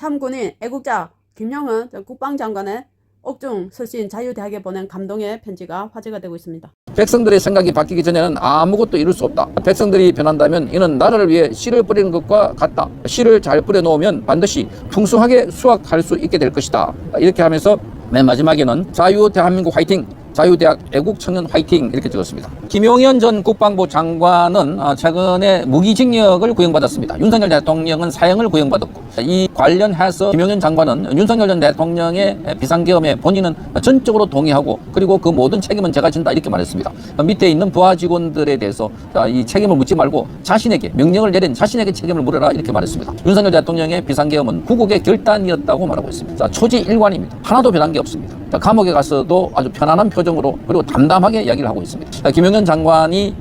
참군인 애국자 김영은 국방장관의 옥중 서신 자유대학에 보낸 감동의 편지가 화제가 되고 있습니다. 백성들의 생각이 바뀌기 전에는 아무것도 이룰 수 없다. 백성들이 변한다면 이는 나라를 위해 씨를 뿌리는 것과 같다. 씨를 잘 뿌려놓으면 반드시 풍성하게 수확할 수 있게 될 것이다. 이렇게 하면서 맨 마지막에는 자유 대한민국 화이팅! 자유대학 애국청년 화이팅! 이렇게 찍었습니다. 김용현 전 국방부 장관은 최근에 무기징역을 구형받았습니다. 윤석열 대통령은 사형을 구형받았고, 이 관련해서 김용현 장관은 윤석열 전 대통령의 비상계엄에 본인은 전적으로 동의하고, 그리고 그 모든 책임은 제가 진다 이렇게 말했습니다. 밑에 있는 부하 직원들에 대해서 이 책임을 묻지 말고 자신에게 명령을 내린 자신에게 책임을 물어라 이렇게 말했습니다. 윤석열 대통령의 비상계엄은 구국의 결단이었다고 말하고 있습니다. 초지일관입니다. 하나도 변한 게 없습니다. 감옥에 가서도 아주 편안한 표정으로 그리고 담담하게 이야기를 하고 있습니다. 김용현 장관이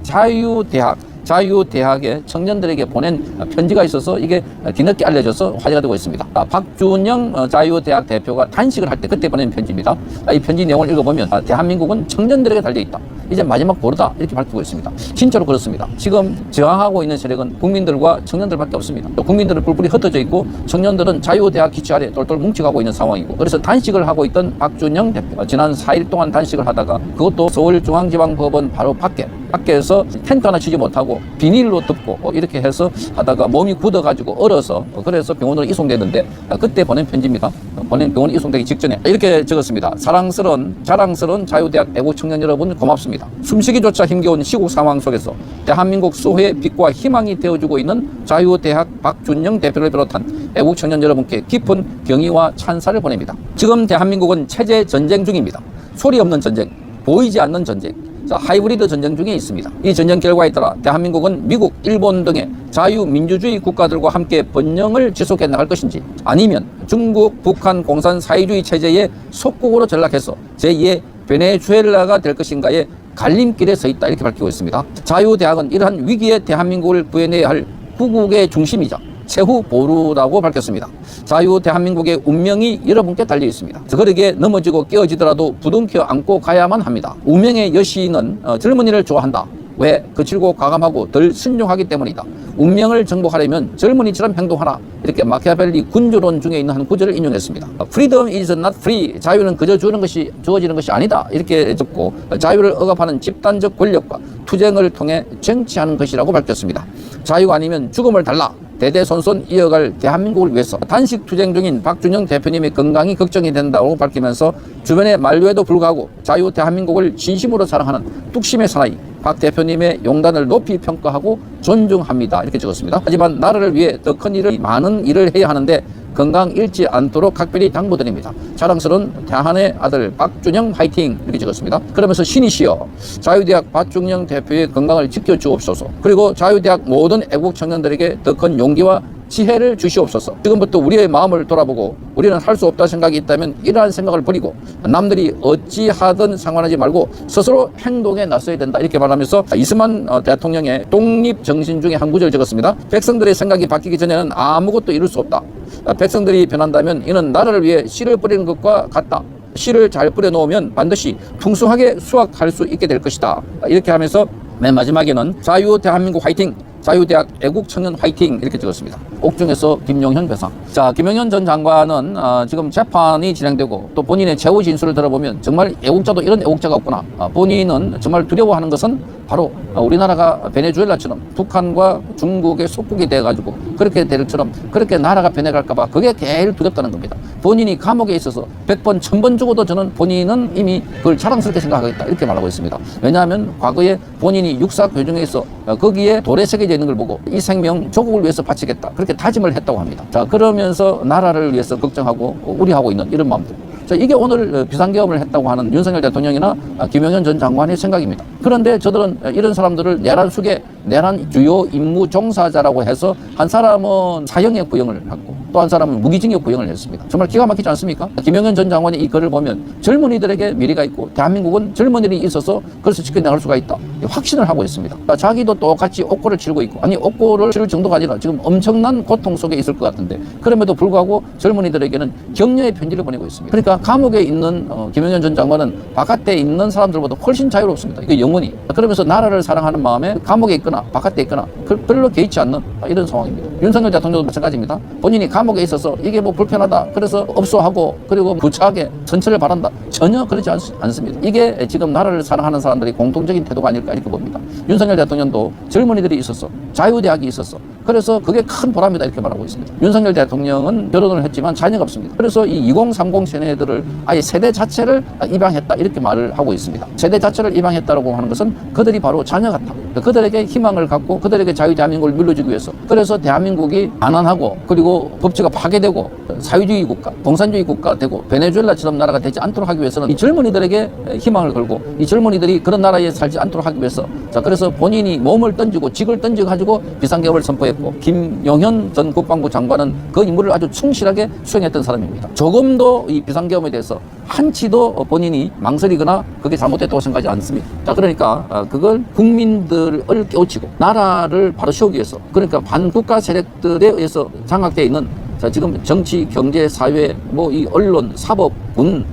자유대학의 청년들에게 보낸 편지가 있어서 이게 뒤늦게 알려져서 화제가 되고 있습니다. 박준영 자유대학 대표가 단식을 할 때 그때 보낸 편지입니다. 이 편지 내용을 읽어보면 대한민국은 청년들에게 달려있다. 이제 마지막 보루다 이렇게 밝히고 있습니다. 진짜로 그렇습니다. 지금 저항하고 있는 세력은 국민들과 청년들밖에 없습니다. 국민들은 뿔뿔이 흩어져 있고 밖에서는 자유대학 기치 아래 똘똘 뭉쳐가고 있는 상황이고, 그래서 단식을 하고 있던 박준영 대표 지난 4일 동안 단식을 하다가 그것도 서울중앙지방법원 바로 밖에서 텐트 하나 치지 못하고 비닐로 덮고 이렇게 해서 하다가 몸이 굳어가지고 얼어서 그래서 병원으로 이송됐는데 그때 보낸 편지입니다. 병원 이송되기 직전에 이렇게 적었습니다. 자랑스러운 자유대학 애국청년 여러분 고맙습니다. 숨쉬기조차 힘겨운 시국 상황 속에서 대한민국 수호의 빛과 희망이 되어주고 있는 자유대학 박준영 대표를 비롯한 애국청년 여러분께 깊은 경의와 찬사를 보냅니다. 지금 대한민국은 체제 전쟁 중입니다. 소리 없는 전쟁, 보이지 않는 전쟁, 하이브리드 전쟁 중에 있습니다. 이 전쟁 결과에 따라 대한민국은 미국, 일본 등의 자유민주주의 국가들과 함께 번영을 지속해 나갈 것인지, 아니면 중국, 북한 공산 사회주의 체제의 속국으로 전락해서 제2의 베네수엘라가 될 것인가의 갈림길에 서 있다 이렇게 밝히고 있습니다. 자유대학은 이러한 위기에 대한민국을 구해내야 할 구국의 중심이자 최후 보루라고 밝혔습니다. 자유 대한민국의 운명이 여러분께 달려 있습니다. 그러기에 넘어지고 깨어지더라도 부둥켜 안고 가야만 합니다. 운명의 여신은 젊은이를 좋아한다. 왜? 거칠고 과감하고 덜 순종하기 때문이다. 운명을 정복하려면 젊은이처럼 행동하라. 이렇게 마키아벨리 군주론 중에 있는 한 구절을 인용했습니다. Freedom is not free. 자유는 그저 주어지는 것이 아니다. 이렇게 적고, 자유를 억압하는 집단적 권력과 투쟁을 통해 쟁취하는 것이라고 밝혔습니다. 자유가 아니면 죽음을 달라. 대대손손 이어갈 대한민국을 위해서 단식 투쟁 중인 박준영 대표님의 건강이 걱정이 된다고 밝히면서 주변의 만류에도 불구하고 자유 대한민국을 진심으로 사랑하는 뚝심의 사나이 박 대표님의 용단을 높이 평가하고 존중합니다. 이렇게 적었습니다. 하지만 나라를 위해 더 큰 일을, 많은 일을 해야 하는데 건강 잃지 않도록 각별히 당부드립니다. 자랑스러운 대한의 아들 박준영 화이팅! 이렇게 적었습니다. 그러면서 신이시여 자유대학 박준영 대표의 건강을 지켜주옵소서. 그리고 자유대학 모든 애국 청년들에게 더 큰 용기와 지혜를 주시옵소서. 지금부터 우리의 마음을 돌아보고 우리는 할 수 없다 생각이 있다면 이러한 생각을 버리고 남들이 어찌하든 상관하지 말고 스스로 행동에 나서야 된다 이렇게 말하면서 이승만 대통령의 독립정신 중에 한 구절 적었습니다. 백성들의 생각이 바뀌기 전에는 아무것도 이룰 수 없다. 백성들이 변한다면 이는 나라를 위해 씨를 뿌리는 것과 같다. 씨를 잘 뿌려놓으면 반드시 풍성하게 수확할 수 있게 될 것이다. 이렇게 하면서 맨 마지막에는 자유 대한민국 화이팅! 자유대학 애국청년 화이팅! 이렇게 찍었습니다. 옥중에서 김용현 배상. 자, 김용현 전 장관은 지금 재판이 진행되고 또 본인의 최후 진술을 들어보면 정말 애국자도 이런 애국자가 없구나. 본인은 정말 두려워하는 것은 바로 우리나라가 베네수엘라처럼 북한과 중국의 속국이 돼가지고 그렇게 될 처럼 그렇게 나라가 변해갈까봐 그게 제일 두렵다는 겁니다. 본인이 감옥에 있어서 100번, 1000번 죽어도 저는 본인은 이미 그걸 자랑스럽게 생각하겠다 이렇게 말하고 있습니다. 왜냐하면 과거에 본인이 육사 교정에서 거기에 돌에 새겨져 있는 걸 보고 이 생명 조국을 위해서 바치겠다 그렇게 다짐을 했다고 합니다. 자, 그러면서 나라를 위해서 걱정하고 우려하고 있는 이런 마음들. 자, 이게 오늘 비상계엄을 했다고 하는 윤석열 대통령이나 김용현 전 장관의 생각입니다. 그런데 저들은 이런 사람들을 내란 수계, 내란 주요 임무 종사자라고 해서 한 사람은 사형의 구형을 하고 또 한 사람은 무기징역 구형을 했습니다. 정말 기가 막히지 않습니까? 김용현 전 장관의 이 글을 보면 젊은이들에게 미래가 있고 대한민국은 젊은이들이 있어서 그래서 지켜나갈 수가 있다. 확신을 하고 있습니다. 자기도 똑같이 옥고를 치르고 있고, 아니 옥고를 치를 정도가 아니라 지금 엄청난 고통 속에 있을 것 같은데 그럼에도 불구하고 젊은이들에게는 격려의 편지를 보내고 있습니다. 그러니까 감옥에 있는 김용현 전 장관은 바깥에 있는 사람들보다 훨씬 자유롭습니다. 이거 영원히. 그러면서 나라를 사랑하는 마음에 감옥에 있거나 바깥에 있거나 별로 개의치 않는 이런 상황입니다. 윤석열 대통령도 마찬가지입니다. 본인이 감옥에 있어서 이게 뭐 불편하다 그래서 업소하고 그리고 부차하게 선처를 바란다. 전혀 그렇지 않습니다. 이게 지금 나라를 사랑하는 사람들이 공통적인 태도가 아닐까 이렇게 봅니다. 윤석열 대통령도 젊은이들이 있었어. 자유대학이 있었어. 그래서 그게 큰 보람이다 이렇게 말하고 있습니다. 윤석열 대통령은 결혼을 했지만 자녀가 없습니다. 그래서 이 2030 세대들을 아예 세대 자체를 입양했다 이렇게 말을 하고 있습니다. 세대 자체를 입양했다라고 하는 것은 그들이 바로 자녀 같다. 그들에게 희망을 갖고 그들에게 자유 대한민국을 물려주기 위해서 그래서 대한민국이 안안하고 그리고 법치가 파괴되고 사회주의 국가, 공산주의 국가 되고 베네수엘라처럼 나라가 되지 않도록 하기 위해서는 이 젊은이들에게 희망을 걸고 이 젊은이들이 그런 나라에 살지 않도록 하기 위해서 자 그래서 본인이 몸을 던지고 직을 던져 가지고 비상계엄을 선포했고 김용현 전 국방부 장관은 그 임무를 아주 충실하게 수행했던 사람입니다. 조금도 이 비상계엄에 대해서 한치도 본인이 망설이거나 그게 잘못됐다고 생각하지 않습니다. 자 그러니까 그걸 국민들을 깨우치고 나라를 바로 세우기 위해서 그러니까 반국가 세력들에 의해서 장악되어 있는 자 지금 정치, 경제, 사회, 뭐 이 언론, 사법, 군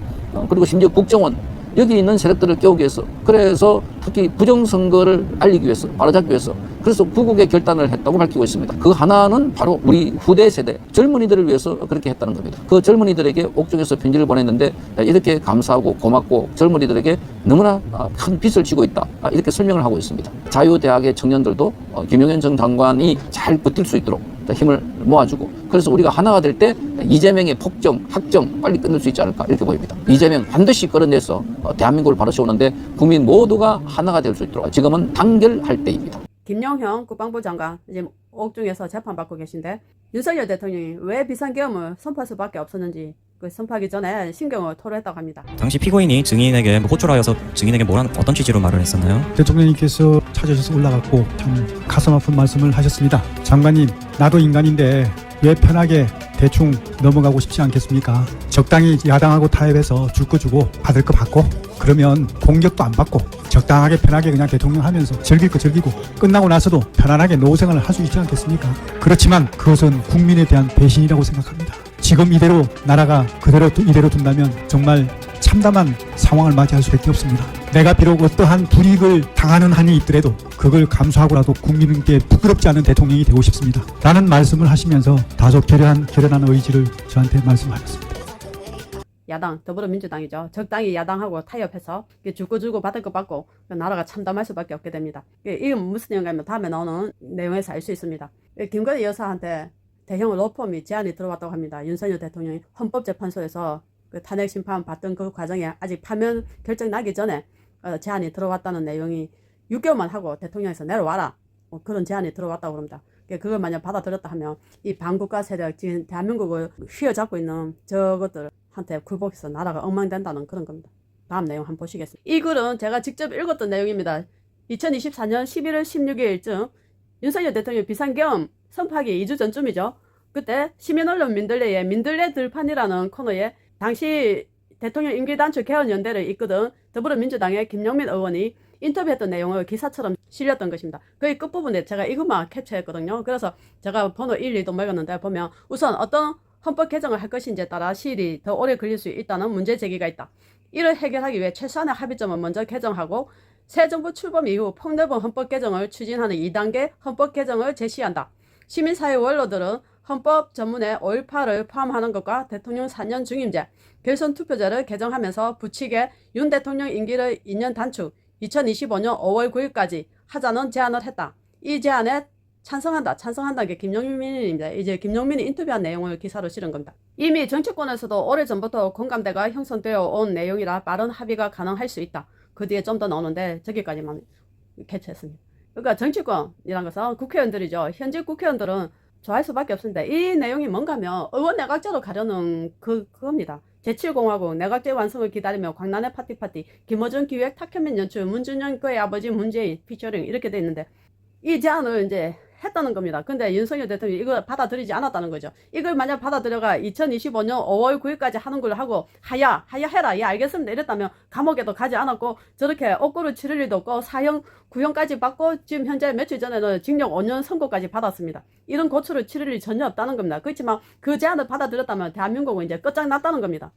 그리고 심지어 국정원 여기 있는 세력들을 깨우기 위해서 그래서 특히 부정선거를 알리기 위해서 바로잡기 위해서 그래서 구국의 결단을 했다고 밝히고 있습니다. 그 하나는 바로 우리 후대 세대 젊은이들을 위해서 그렇게 했다는 겁니다. 그 젊은이들에게 옥중에서 편지를 보냈는데 이렇게 감사하고 고맙고 젊은이들에게 너무나 큰 빚을 지고 있다 이렇게 설명을 하고 있습니다. 자유대학의 청년들도 김용현 전 장관이 잘 버틸 수 있도록 힘을 모아주고 그래서 우리가 하나가 될 때 이재명의 폭정, 학정 빨리 끝낼 수 있지 않을까 이렇게 보입니다. 이재명 반드시 끌어내서 대한민국을 바로 세우는데 국민 모두가 하나가 될 수 있도록 지금은 단결할 때입니다. 김영현 국방부 장관 지금 옥중에서 재판받고 계신데 윤석열 대통령이 왜 비상계엄을 선포할 수밖에 없었는지 그 선포하기 전에 신경을 토로했다고 합니다. 당시 피고인이 증인에게 호출하여서 증인에게 어떤 취지로 말을 했었나요? 대통령님께서 찾아주셔서 올라갔고 참 가슴 아픈 말씀을 하셨습니다. 장관님, 나도 인간인데 왜 편하게 대충 넘어가고 싶지 않겠습니까? 적당히 야당하고 타협해서 줄 거 주고 받을 거 받고 그러면 공격도 안 받고 적당하게 편하게 그냥 대통령 하면서 즐길 거 즐기고 끝나고 나서도 편안하게 노후생활을 할 수 있지 않겠습니까? 그렇지만 그것은 국민에 대한 배신이라고 생각합니다. 지금 이대로 나라가 그대로 이대로 둔다면 정말 참담한 상황을 맞이할 수밖에 없습니다. 내가 비록 어떠한 불이익을 당하는 한이 있더라도 그걸 감수하고라도 국민께 부끄럽지 않은 대통령이 되고 싶습니다. 라는 말씀을 하시면서 다소 결연한 의지를 저한테 말씀하셨습니다. 야당, 더불어민주당이죠. 적당히 야당하고 타협해서 줄 거 주고 받을 거 받고 나라가 참담할 수밖에 없게 됩니다. 이건 무슨 내용이냐면 다음에 나오는 내용에서 알 수 있습니다. 김건희 여사한테 대형 로펌이 제안이 들어왔다고 합니다. 윤석열 대통령이 헌법재판소에서 그 탄핵 심판 받던 그 과정에 아직 파면 결정 나기 전에 제안이 들어왔다는 내용이 6개월만 하고 대통령에서 내려와라 그런 제안이 들어왔다고 그럽니다. 그걸 만약 받아들였다 하면 이 반국가 세력 지금 대한민국을 휘어잡고 있는 저것들한테 굴복해서 나라가 엉망된다는 그런 겁니다. 다음 내용 한번 보시겠습니다. 이 글은 제가 직접 읽었던 내용입니다. 2024년 11월 16일쯤 윤석열 대통령 비상계엄 선포하기 2주 전쯤이죠. 그때 시민언론 민들레의 민들레 들판이라는 코너에 당시 대통령 임기단축 개헌연대를 이끄던 더불어민주당의 김용민 의원이 인터뷰했던 내용을 기사처럼 실렸던 것입니다. 거의 끝부분에 제가 이것만 캡처했거든요. 그래서 제가 번호 1, 2도 먹었는데 보면 우선 어떤 헌법 개정을 할 것인지에 따라 시일이 더 오래 걸릴 수 있다는 문제 제기가 있다. 이를 해결하기 위해 최소한의 합의점을 먼저 개정하고 새 정부 출범 이후 폭넓은 헌법 개정을 추진하는 2단계 헌법 개정을 제시한다. 시민사회 원로들은 헌법 전문에 5.18을 포함하는 것과 대통령 4년 중임제, 결선 투표제를 개정하면서 부칙에 윤 대통령 임기를 2년 단축, 2025년 5월 9일까지 하자는 제안을 했다. 이 제안에 찬성한다는 게 김용민입니다. 이제 김용민이 인터뷰한 내용을 기사로 실은 겁니다. 이미 정치권에서도 오래전부터 공감대가 형성되어 온 내용이라 빠른 합의가 가능할 수 있다. 그 뒤에 좀 더 나오는데 저기까지만 캐치했습니다. 그러니까 정치권이란 것은 국회의원들이죠. 현직 국회의원들은 좋아할 수밖에 없습니다. 이 내용이 뭔가 하면 의원 내각제로 가려는 그겁니다. 제7공화국 내각제 완성을 기다리며 광란의 파티 김어준 기획 탁현민 연출 문준영 그의 아버지 문재인 피처링 이렇게 돼 있는데 이 제안을 이제 했다는 겁니다. 근데 윤석열 대통령이 이걸 받아들이지 않았다는 거죠. 이걸 만약 받아들여가 2025년 5월 9일까지 하는 걸로 하고 하야 해라. 예 알겠습니다. 이랬다면 감옥에도 가지 않았고 저렇게 억구를 치를 일도 없고 사형 구형까지 받고 지금 현재 며칠 전에는 징역 5년 선고까지 받았습니다. 이런 고초를 치를 일이 전혀 없다는 겁니다. 그렇지만 그 제안을 받아들였다면 대한민국은 이제 끝장났다는 겁니다.